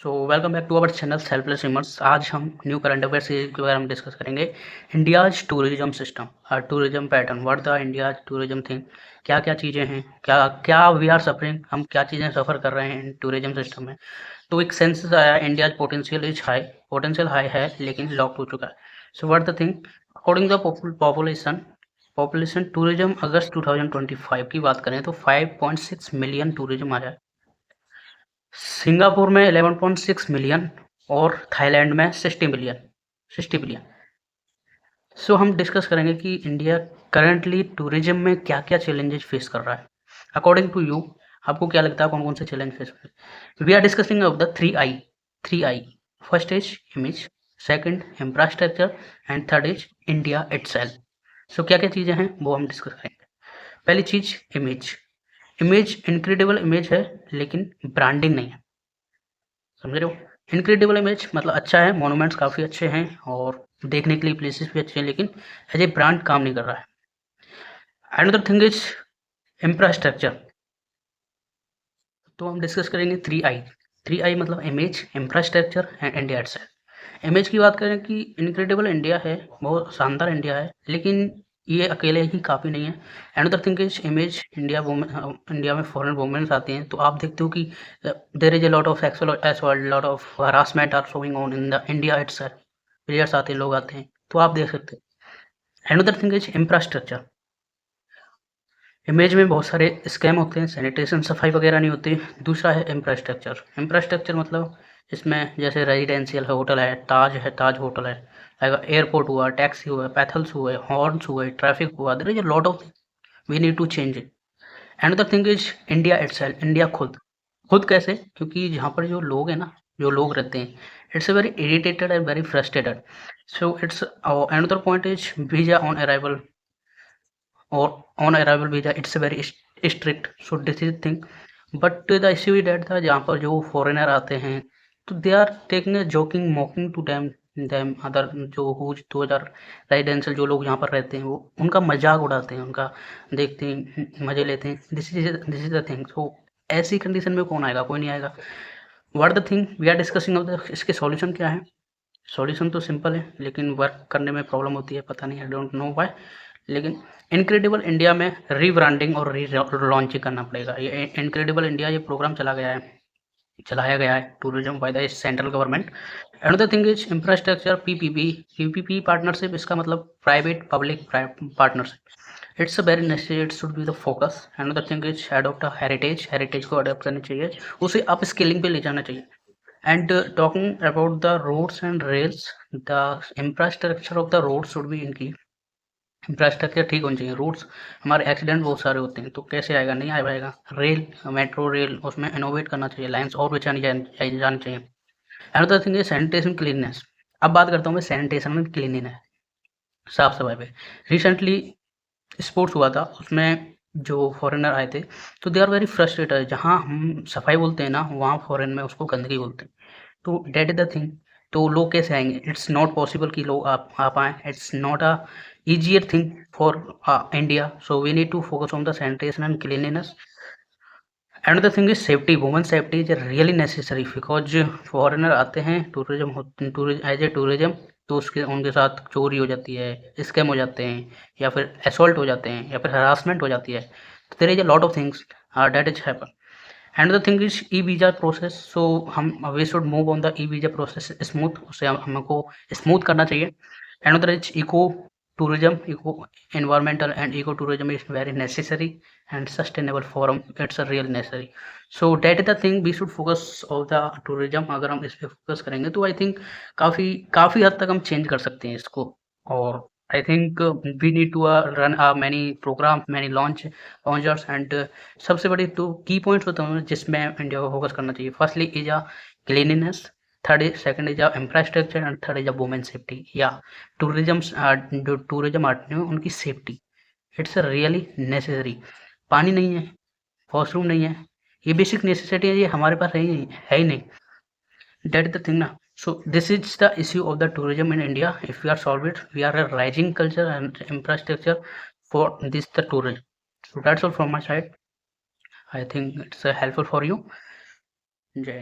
So welcome back to our channel selfless swimmers. आज हम new current affair series के बारे में डिस्कस करेंगे। इंडियाज टूरिज्म सिस्टम और tourism pattern, what the India's tourism thing, क्या क्या चीज़ें हैं, क्या क्या वी आर सफरिंग, हम क्या चीज़ें सफ़र कर रहे हैं टूरिज्म सिस्टम में। तो एक सेंसस आया, India's potential is high, potential high है लेकिन लॉक्ड हो चुका है। So what the thing, according the population tourism अगस्त 2025 की बात करें तो 5.6 मिलियन टूरिज्म आया है। सिंगापुर में 11.6 मिलियन और थाईलैंड में 60 बिलियन। सो हम डिस्कस करेंगे कि इंडिया करंटली टूरिज्म में क्या क्या चैलेंजेस फेस कर रहा है। अकॉर्डिंग टू यू, आपको क्या लगता है कौन कौन से चैलेंज फेस कर रहे हैं? We are discussing of the three I. First is image, second infrastructure and third is India itself. So क्या क्या चीज़ें हैं वो हम डिस्कस करेंगे। पहली चीज इमेज। इमेज इनक्रेडिबल इमेज है लेकिन ब्रांडिंग नहीं है, समझ रहे हो। इनक्रेडिबल इमेज मतलब अच्छा है, मोनूमेंट्स काफ़ी अच्छे हैं और देखने के लिए प्लेसेस भी अच्छे हैं, लेकिन एज ए ब्रांड काम नहीं कर रहा है। Another thing is infrastructure. तो हम डिस्कस करेंगे थ्री आई मतलब image, infrastructure and India itself. Image की बात करें कि इनक्रेडिबल इंडिया है, बहुत शानदार इंडिया है, लेकिन ये अकेले ही काफ़ी नहीं है। Another thing is image, India में फॉरेन वुमेन्स आती हैं तो आप देखते हो कि there is a lot of sexual assault, lot of harassment are showing on in the India itself. Players आते हैं, लोग आते हैं, तो आप देख सकते हैं। Another thing is infrastructure. Image में बहुत सारे स्कैम होते हैं, सैनिटेशन सफाई वगैरह नहीं होती। दूसरा है इंफ्रास्ट्रक्चर। इंफ्रास्ट्रक्चर मतलब इसमें जैसे रेजिडेंशियल होटल है, ताज होटल है, एयरपोर्ट हुआ, टैक्सी हुआ, पैथल्स हुए, हॉर्न्स हुए, ट्रैफिक हुआ, there is a lot of we need to change it. Another thing is India itself. India खुद खुद कैसे, क्योंकि जहाँ पर जो लोग हैं ना, जो लोग रहते हैं, it's a very irritated and very frustrated. So it's another point is visa on arrival, or on arrival visa it's a very strict, so this is thing. But the issue is that था जहाँ पर जो foreigner आते हैं तो they are taking a joking mocking to them other जो whose 2000 residential जो लोग यहाँ पर रहते हैं वो उनका मजाक उड़ाते हैं, उनका देखते हैं, मजे लेते हैं। This is the thing. So ऐसी कंडीशन में कौन आएगा? कोई नहीं आएगा। What the thing we are discussing of the, इसके सॉल्यूशन क्या है? सॉल्यूशन तो सिंपल है लेकिन वर्क करने में प्रॉब्लम होती है, पता नहीं, आई डोंट नो व्हाई। लेकिन इनक्रेडिबल इंडिया में रीब्रांडिंग और री लॉन्चिंग करना पड़ेगा। ये इनक्रेडिबल इंडिया ये प्रोग्राम चलाया गया है tourism by the central government. Another thing is infrastructure, PPP partnership. इसका मतलब private public partnership. It's a very necessary, it should be the focus. Another thing is adopt heritage को adopt करनी चाहिए, उसे अप स्किलिंग पे ले जाना चाहिए। And talking about the roads and rails, the infrastructure of the roads should be increased. Infrastructure ठीक होनी चाहिए। रोड्स, हमारे एक्सीडेंट बहुत सारे होते हैं तो कैसे आएगा? नहीं आ पाएगा। रेल, मेट्रो रेल, उसमें इनोवेट करना चाहिए, लाइन्स और बिछानी जानी चाहिए। अनदर थिंग है सैनिटेशन क्लीननेस। अब बात करता हूँ मैं सैनिटेशन में क्लीनिनेस, साफ सफाई पे। रिसेंटली स्पोर्ट्स हुआ था, उसमें जो फॉरेनर आए थे तो दे आर वेरी फ्रस्ट्रेटेड। जहाँ हम सफाई बोलते हैं ना, वहाँ फॉरेन में उसको गंदगी बोलते हैं। तो डेट इज द थिंग। तो लोग कैसे आएंगे? इट्स नॉट पॉसिबल कि लोग आ पाएँ। It's not a easier thing for India, so we need to focus on the sanitation and cleanliness. Another thing is safety. Women safety is really necessary because foreigner आते हैं tourism as a tourism, तो उसके उनके साथ चोरी हो जाती है, स्कैम हो जाते हैं, या फिर असॉल्ट हो जाते हैं, या फिर हरासमेंट हो जाती है। तो there is a lot of things that is happen. Another thing is e-visa process. So हम we should move on the e-visa process smooth, उसे हमको स्मूथ करना चाहिए। Another is eco tourism, eco environmental and eco tourism is very necessary and sustainable forum, it's a real necessary. So that is the thing we should focus on the tourism। अगर हम इस पे focus करेंगे तो I think काफ़ी काफ़ी हद तक हम चेंज कर सकते हैं इसको। और I think we need to run many program, many launchers and सबसे बड़ी तो की पॉइंट्स होते हैं जिसमें इंडिया को फोकस करना चाहिए। Firstly is a cleanliness, second is a infrastructure and third is a women safety, या टूरिज्म, जो टूरिज्म आते हैं उनकी सेफ्टी। It's really necessary. पानी नहीं है, वॉशरूम नहीं है, ये बेसिक नेसेसिटी है, ये हमारे पास है ही नहीं। That is the thing now. So this is the issue of the tourism in India. If we are solve it, we are a rising culture and infrastructure for this the tourism. So that's all from my side. I think it's helpful for you. Jai.